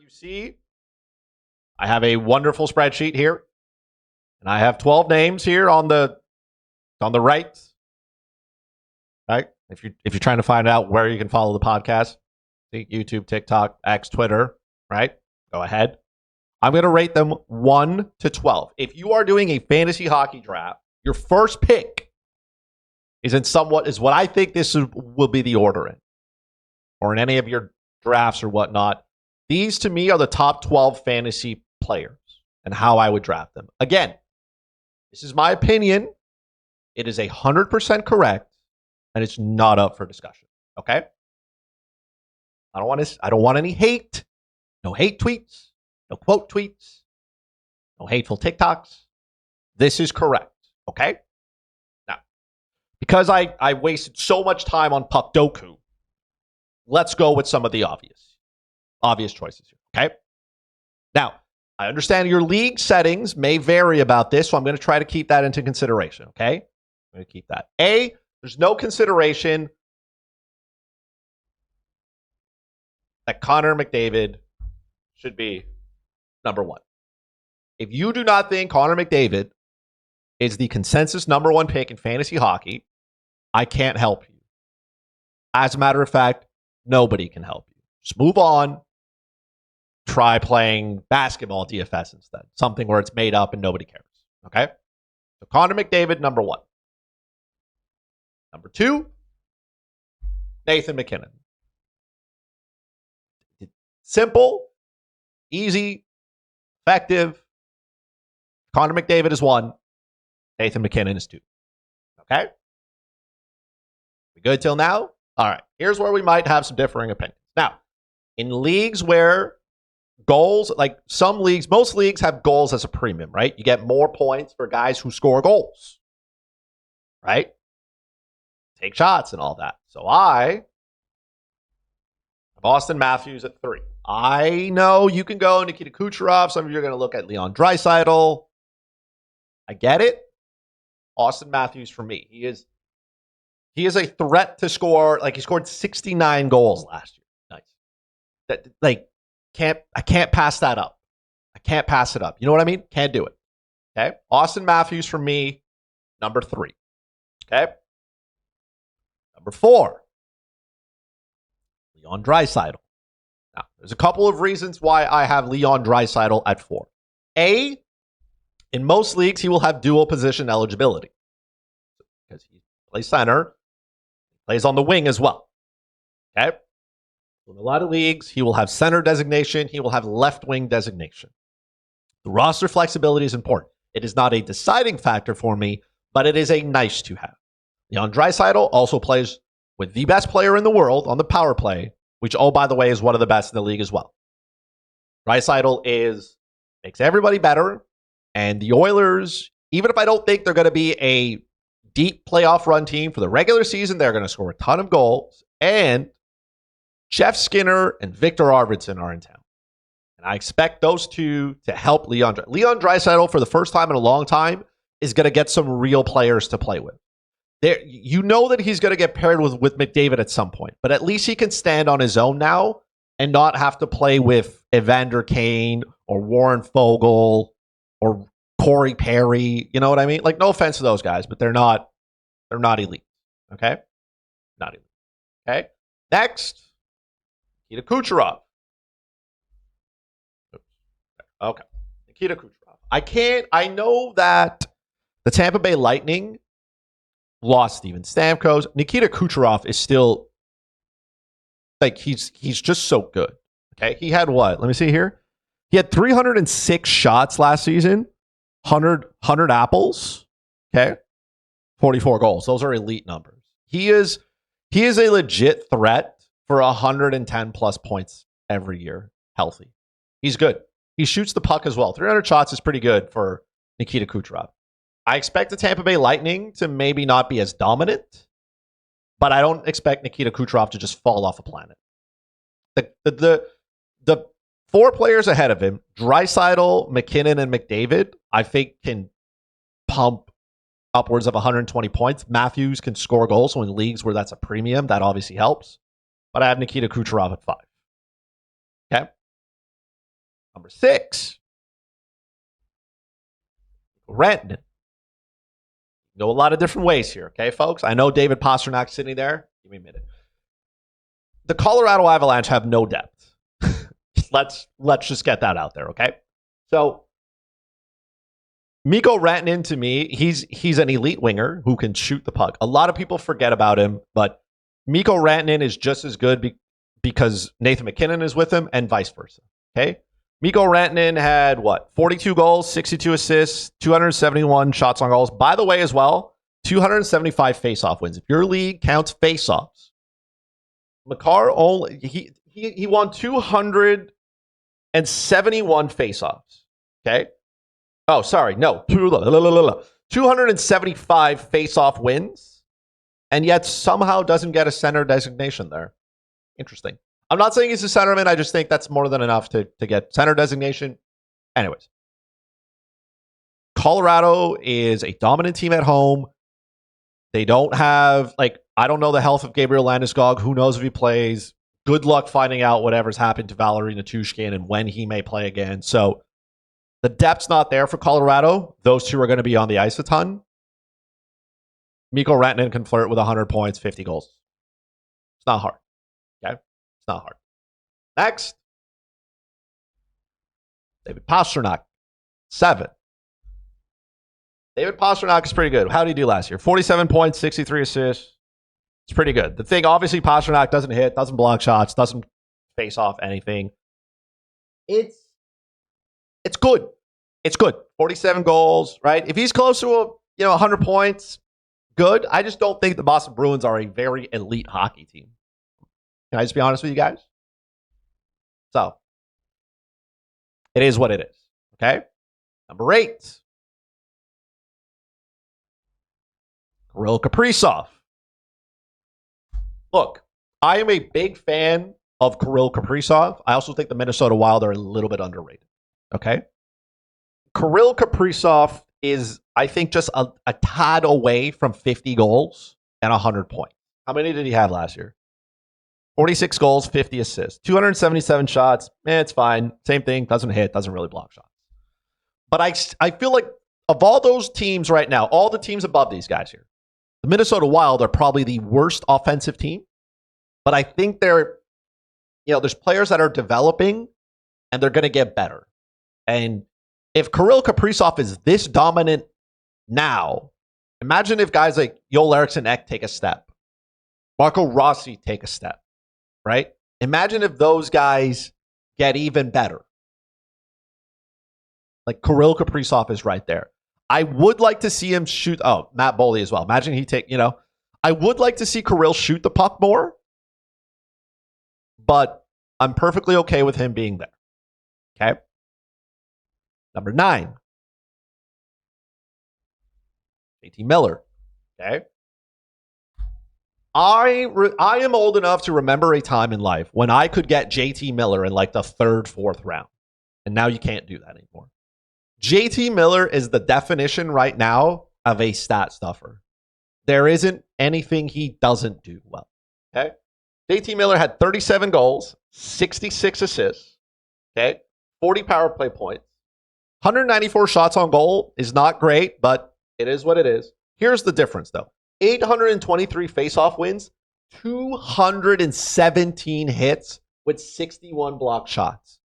you see, I have a wonderful spreadsheet here, and I have 12 names here on the right. Right? If you're trying to find out where you can follow the podcast, YouTube, TikTok, X, Twitter, right? Go ahead. I'm going to rate them 1 to 12. If you are doing a fantasy hockey draft, your first pick is what I think will be the order in, or in any of your drafts or whatnot. These to me are the top 12 fantasy players and how I would draft them. Again, this is my opinion. It is 100% correct, and it's not up for discussion. Okay? I don't want any hate. No hate tweets. No quote tweets. No hateful TikToks. This is correct. Okay? Now, because I wasted so much time on Puck Doku, let's go with some of the obvious choices here. Okay? Now, I understand your league settings may vary about this, so I'm going to try to keep that into consideration. Okay? I'm going to keep that. There's no consideration that Connor McDavid should be number 1. If you do not think Connor McDavid is the consensus number 1 pick in fantasy hockey, I can't help you. As a matter of fact, nobody can help you. Just move on. Try playing basketball DFS instead. Something where it's made up and nobody cares. Okay? So Connor McDavid, number 1. Number 2, Nathan MacKinnon. Simple, easy, effective. Connor McDavid is 1. Nathan MacKinnon is 2. Okay? We good till now? All right. Here's where we might have some differing opinions. Now, in leagues where goals, like some leagues, most leagues have goals as a premium, right? You get more points for guys who score goals, right? Take shots and all that. So I have Austin Matthews at 3. I know you can go Nikita Kucherov. Some of you are going to look at Leon Draisaitl. I get it. Austin Matthews for me. He is a threat to score. Like, he scored 69 goals last year. Nice. I can't pass that up. I can't pass it up. You know what I mean? Can't do it. Okay. Austin Matthews for me, number 3. Okay. Number 4, Leon Draisaitl. Now, there's a couple of reasons why I have Leon Draisaitl at 4. In most leagues, he will have dual position eligibility because he plays center, he plays on the wing as well. Okay? In a lot of leagues, he will have center designation, he will have left wing designation. The roster flexibility is important. It is not a deciding factor for me, but it is a nice to have. Leon Draisaitl also plays with the best player in the world on the power play, which, oh, by the way, is one of the best in the league as well. Draisaitl makes everybody better, and the Oilers, even if I don't think they're going to be a deep playoff run team for the regular season, they're going to score a ton of goals, and Jeff Skinner and Victor Arvidsson are in town. And I expect those two to help Leon Draisaitl, for the first time in a long time, is going to get some real players to play with. You know that he's going to get paired with McDavid at some point, but at least he can stand on his own now and not have to play with Evander Kane or Warren Fogle or Corey Perry. You know what I mean? Like, no offense to those guys, but they're not elite. Okay? Not elite. Okay? Next, Nikita Kucherov. Okay. Nikita Kucherov. I know that the Tampa Bay Lightning lost Steven Stamkos. Nikita Kucherov is still, like, he's just so good. Okay, he had what? Let me see here. He had 306 shots last season, 100 apples. Okay, 44 goals. Those are elite numbers. He is a legit threat for 110 plus points every year, healthy. He's good. He shoots the puck as well. 300 shots is pretty good for Nikita Kucherov. I expect the Tampa Bay Lightning to maybe not be as dominant, but I don't expect Nikita Kucherov to just fall off a planet. The 4 players ahead of him, Draisaitl, MacKinnon, and McDavid, I think can pump upwards of 120 points. Matthews can score goals, so in leagues where that's a premium, that obviously helps. But I have Nikita Kucherov at 5. Okay? Number 6, Rantanen. Go a lot of different ways here, okay, folks? I know David Pastrnak sitting there. Give me a minute. The Colorado Avalanche have no depth. let's just get that out there, okay? So Mikko Rantanen, to me, he's an elite winger who can shoot the puck. A lot of people forget about him, but Mikko Rantanen is just as good because Nathan MacKinnon is with him and vice versa, okay? Mikko Rantanen had, 42 goals, 62 assists, 271 shots on goals. By the way, as well, 275 faceoff wins. If your league counts faceoffs, Makar only he won 271 faceoffs. Okay. Oh, sorry, no, 275 faceoff wins, and yet somehow doesn't get a center designation there. Interesting. I'm not saying he's a centerman. I just think that's more than enough to get center designation. Anyways, Colorado is a dominant team at home. They don't have, I don't know the health of Gabriel Landeskog. Who knows if he plays? Good luck finding out whatever's happened to Valeri Nichushkin and when he may play again. So the depth's not there for Colorado. Those two are going to be on the ice a ton. Mikko Rantanen can flirt with 100 points, 50 goals. It's not hard. Okay? It's not hard. Next, David Pastrnak, 7. David Pastrnak is pretty good. How did he do last year? 47 points, 63 assists. It's pretty good. The thing, obviously, Pastrnak doesn't hit, doesn't block shots, doesn't face off anything. It's good. It's good. 47 goals, right? If he's close to 100 points, good. I just don't think the Boston Bruins are a very elite hockey team. Can I just be honest with you guys? So, it is what it is. Okay? Number 8. Kirill Kaprizov. Look, I am a big fan of Kirill Kaprizov. I also think the Minnesota Wild are a little bit underrated. Okay? Kirill Kaprizov is, I think, just a tad away from 50 goals and 100 points. How many did he have last year? 46 goals, 50 assists, 277 shots. It's fine. Same thing. Doesn't hit, doesn't really block shots. But I feel like of all those teams right now, all the teams above these guys here, the Minnesota Wild are probably the worst offensive team. But I think there's players that are developing and they're going to get better. And if Kirill Kaprizov is this dominant now, imagine if guys like Joel Eriksson Ek take a step, Marco Rossi take a step, right? Imagine if those guys get even better. Like Kirill Kaprizov is right there. I would like to see him shoot. Oh, Matt Boldy as well. Imagine he take, I would like to see Kirill shoot the puck more, but I'm perfectly okay with him being there. Okay. Number 9, JT Miller. Okay. I am old enough to remember a time in life when I could get JT Miller in like the 3rd, 4th round. And now you can't do that anymore. JT Miller is the definition right now of a stat stuffer. There isn't anything he doesn't do well. Okay. JT Miller had 37 goals, 66 assists, okay, 40 power play points. 194 shots on goal is not great, but it is what it is. Here's the difference, though. 823 faceoff wins, 217 hits with 61 block shots.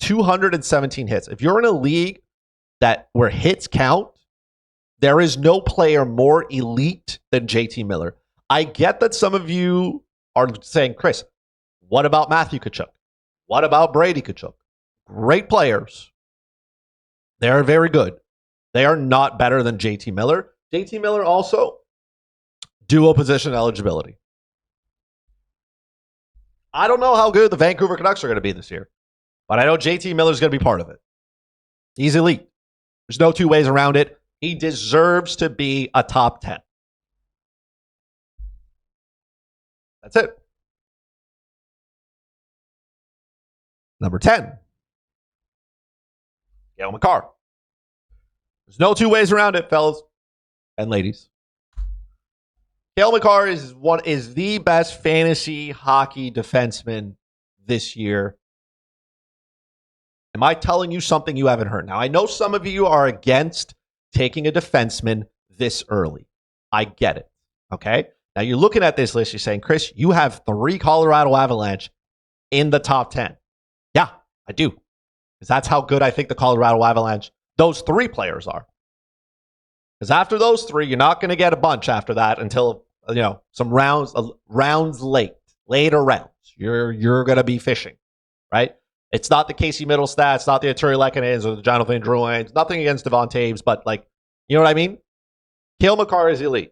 217 hits. If you're in a league where hits count, there is no player more elite than JT Miller. I get that some of you are saying, Chris, what about Matthew Tkachuk? What about Brady Tkachuk? Great players. They are very good. They are not better than JT Miller. JT Miller also, dual position eligibility. I don't know how good the Vancouver Canucks are going to be this year, but I know JT Miller is going to be part of it. He's elite. There's no two ways around it. He deserves to be a top 10. That's it. Number 10, Cale Makar. There's no two ways around it, fellas and ladies. Cale Makar is the best fantasy hockey defenseman this year. Am I telling you something you haven't heard? Now, I know some of you are against taking a defenseman this early. I get it. Okay? Now, you're looking at this list, you're saying, Chris, you have 3 Colorado Avalanche in the top 10. Yeah, I do. Because that's how good I think the Colorado Avalanche, those 3 players are. Because after those 3, you're not going to get a bunch after that until, some rounds later rounds. You're going to be fishing, right? It's not the Casey Middlestat, it's not the Arturi Lehkonens or the Jonathan Drouin. Nothing against Devon Taves, but you know what I mean? Cale Makar is elite.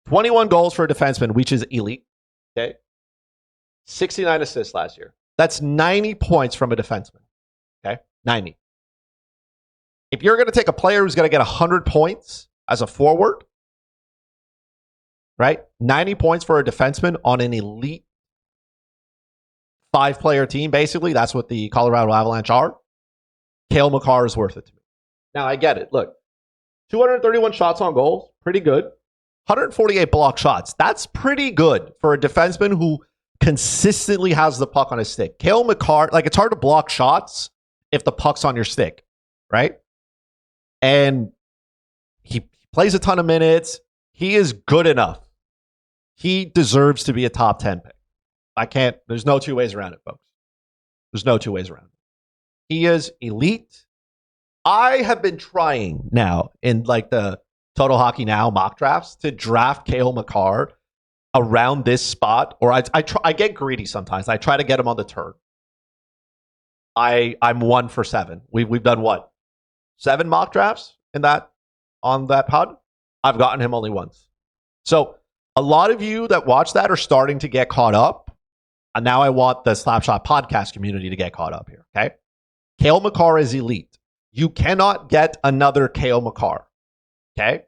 21 goals for a defenseman, which is elite. Okay, 69 assists last year. That's 90 points from a defenseman. Okay, 90. If you're going to take a player who's going to get 100 points as a forward, right? 90 points for a defenseman on an elite 5-player team, basically. That's what the Colorado Avalanche are. Cale Makar is worth it to me. Now, I get it. Look, 231 shots on goal, pretty good. 148 block shots. That's pretty good for a defenseman who consistently has the puck on his stick. Cale Makar, it's hard to block shots if the puck's on your stick, right? And he plays a ton of minutes. He is good enough. He deserves to be a top 10 pick. There's no 2 ways around it, folks. There's no 2 ways around it. He is elite. I have been trying now in the Total Hockey Now mock drafts to draft Cale Makar around this spot, or I get greedy sometimes. I try to get him on the turn. I'm 1 for 7. We've done what? 7 mock drafts on that pod? I've gotten him only once. So a lot of you that watch that are starting to get caught up. And now I want the Slapshot podcast community to get caught up here. Okay. Cale Makar is elite. You cannot get another Cale Makar. Okay.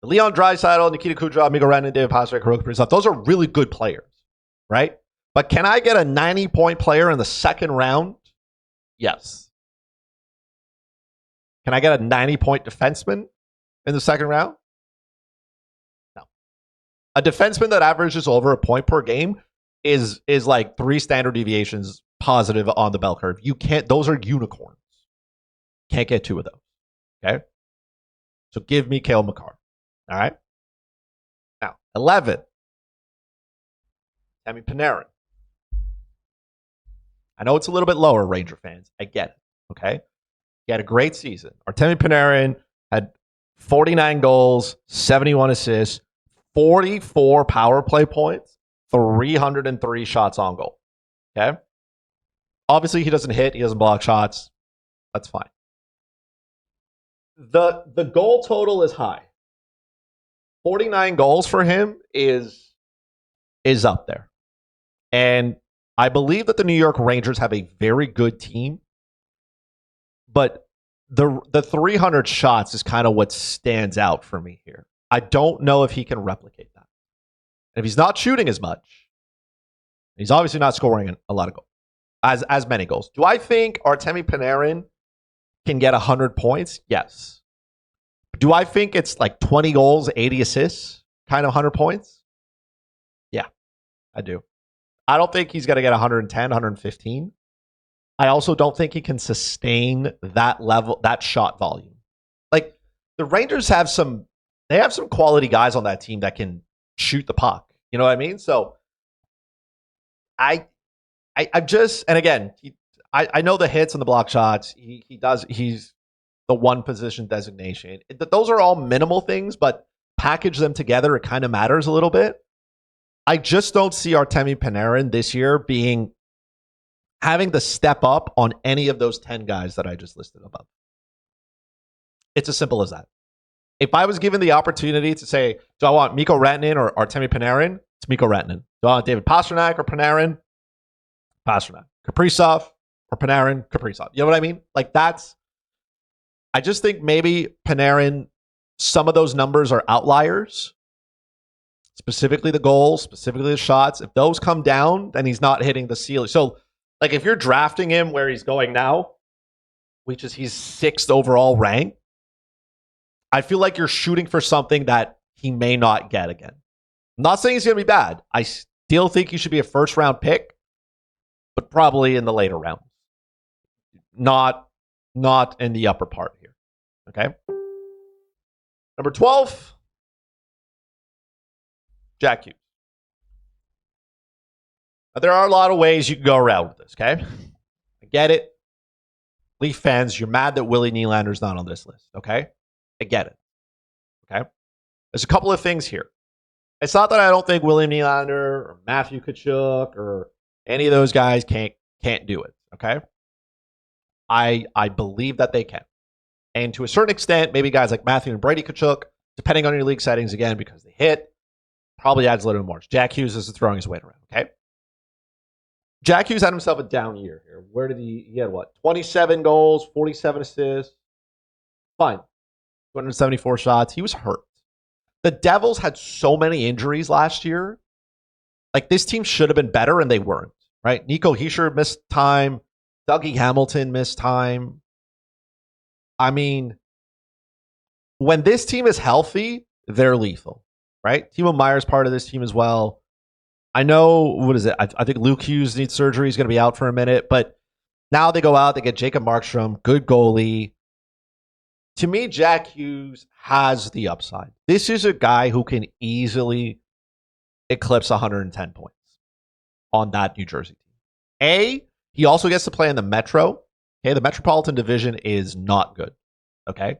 Leon Draisaitl, Nikita Kucherov, Mikko Rantanen, David Pastrnak, Hiroki Kaprizov, those are really good players, right? But can I get a 90-point player in the second round? Yes. Can I get a 90-point defenseman in the second round? No. A defenseman that averages over a point per game is 3 standard deviations positive on the bell curve. You can't, those are unicorns. Can't get 2 of those. Okay? So give me Cale Makar. All right? Now, 11. Artemi Panarin. I know it's a little bit lower, Ranger fans. I get it. Okay? He had a great season. Artemi Panarin had 49 goals, 71 assists, 44 power play points, 303 shots on goal. Okay? Obviously, he doesn't hit. He doesn't block shots. That's fine. The goal total is high. 49 goals for him is up there. And I believe that the New York Rangers have a very good team. But the 300 shots is kind of what stands out for me here. I don't know if he can replicate that. And if he's not shooting as much, he's obviously not scoring a lot of goals, as many goals. Do I think Artemi Panarin can get 100 points? Yes. Do I think it's 20 goals, 80 assists, kind of 100 points? Yeah, I do. I don't think he's going to get 110, 115. I also don't think he can sustain that level, that shot volume. The Rangers have some quality guys on that team that can shoot the puck. You know what I mean? So I just, and again, I know the hits and the block shots. He's the one position designation. Those are all minimal things, but package them together, it kind of matters a little bit. I just don't see Artemi Panarin this year having to step up on any of those 10 guys that I just listed above. It's as simple as that. If I was given the opportunity to say, do I want Mikko Rantanen or Artemi Panarin? It's Mikko Rantanen. Do I want David Pastrnak or Panarin? Pastrnak. Kaprizov or Panarin? Kaprizov. You know what I mean? I just think maybe Panarin, some of those numbers are outliers. Specifically the goals, specifically the shots. If those come down, then he's not hitting the ceiling. So, if you're drafting him where he's going now, which is he's 6th overall rank, I feel like you're shooting for something that he may not get again. I'm not saying he's going to be bad. I still think he should be a first-round pick, but probably in the later rounds. not in the upper part here. Okay. Number 12, Jack Hughes. Now, there are a lot of ways you can go around with this, okay? I get it. Leaf fans, you're mad that Willie Nylander's not on this list, okay? I get it. Okay? There's a couple of things here. It's not that I don't think William Nylander or Matthew Tkachuk or any of those guys can't do it, okay? I believe that they can. And to a certain extent, maybe guys like Matthew and Brady Tkachuk, depending on your league settings, again, because they hit, probably adds a little more. Jack Hughes is throwing his weight around, okay? Jack Hughes had himself a down year here. Where did he had what? 27 goals, 47 assists. Fine. 274 shots. He was hurt. The Devils had so many injuries last year. Like, this team should have been better, and they weren't, right? Nico Hischier missed time. Dougie Hamilton missed time. I mean, when this team is healthy, they're lethal, right? Timo Meier's part of this team as well. I know, what is it? I think Luke Hughes needs surgery. He's going to be out for a minute. But now they go out, they get Jacob Markstrom, good goalie. To me, Jack Hughes has the upside. This is a guy who can easily eclipse 110 points on that New Jersey team. He also gets to play in the Metro. Okay, the Metropolitan Division is not good. Okay?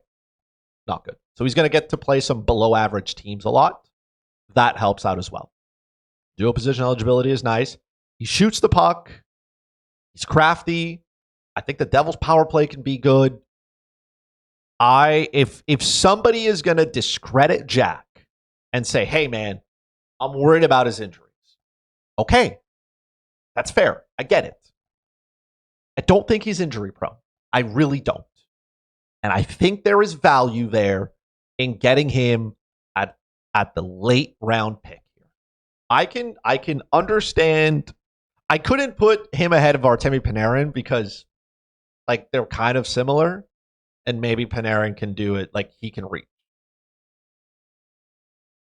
Not good. So he's going to get to play some below average teams a lot. That helps out as well. Dual position eligibility is nice. He shoots the puck. He's crafty. I think the Devils' power play can be good. If somebody is going to discredit Jack and say, hey, man, I'm worried about his injuries. Okay. That's fair. I get it. I don't think he's injury prone. I really don't. And I think there is value there in getting him at the late round pick. I can understand. I couldn't put him ahead of Artemi Panarin because, like, they're kind of similar, and maybe Panarin can do it. Like, he can reach,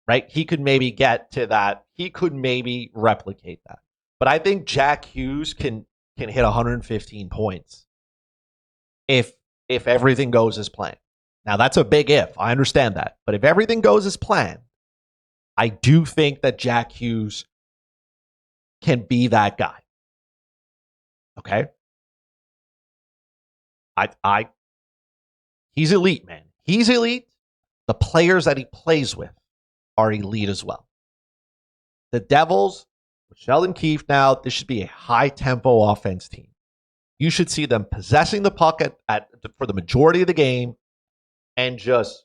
right? He could maybe get to that. He could maybe replicate that. But I think Jack Hughes can hit 115 points if everything goes as planned. Now, that's a big if. I understand that. But if everything goes as planned, I do think that Jack Hughes can be that guy. Okay? He's elite, man. He's elite. The players that he plays with are elite as well. The Devils, with Sheldon Keefe now, this should be a high-tempo offense team. You should see them possessing the puck for the majority of the game and just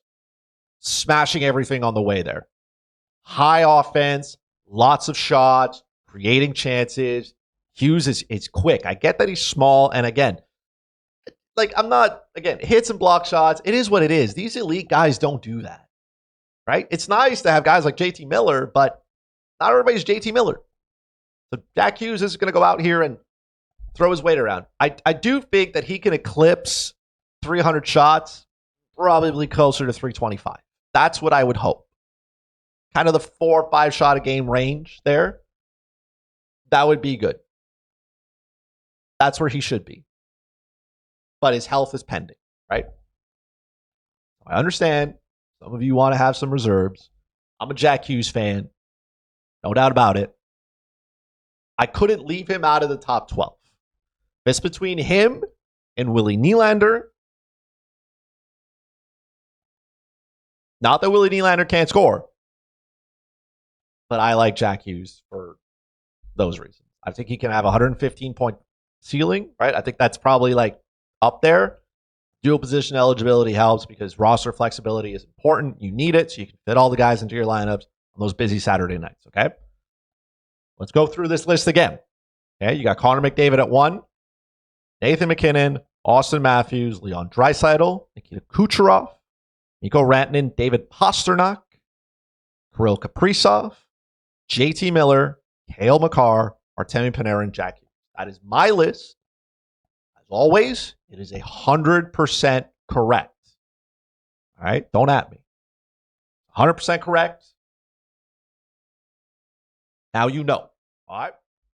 smashing everything on the way there. High offense, lots of shots, creating chances. Hughes is quick. I get that he's small. And again, hits and block shots. It is what it is. These elite guys don't do that, right? It's nice to have guys like JT Miller, but not everybody's JT Miller. So Jack Hughes is going to go out here and throw his weight around. I do think that he can eclipse 300 shots, probably closer to 325. That's what I would hope. Kind of the 4 or 5 shot a game range there. That would be good. That's where he should be. But his health is pending, right? I understand some of you want to have some reserves. I'm a Jack Hughes fan. No doubt about it. I couldn't leave him out of the top 12. It's between him and Willie Nylander. Not that Willie Nylander can't score. But I like Jack Hughes for those reasons. I think he can have a 115-point ceiling, right? I think that's probably like up there. Dual position eligibility helps because roster flexibility is important. You need it so you can fit all the guys into your lineups on those busy Saturday nights, okay? Let's go through this list again. Okay, you got Connor McDavid at 1, Nathan MacKinnon, Austin Matthews, Leon Draisaitl, Nikita Kucherov, Mikko Rantanen, David Pastrnak, Kirill Kaprizov, JT Miller, Cale Makar, Artemi Panarin, Jack Hughes. That is my list. As always, it is 100% correct. All right? Don't at me. 100% correct. Now you know. All right?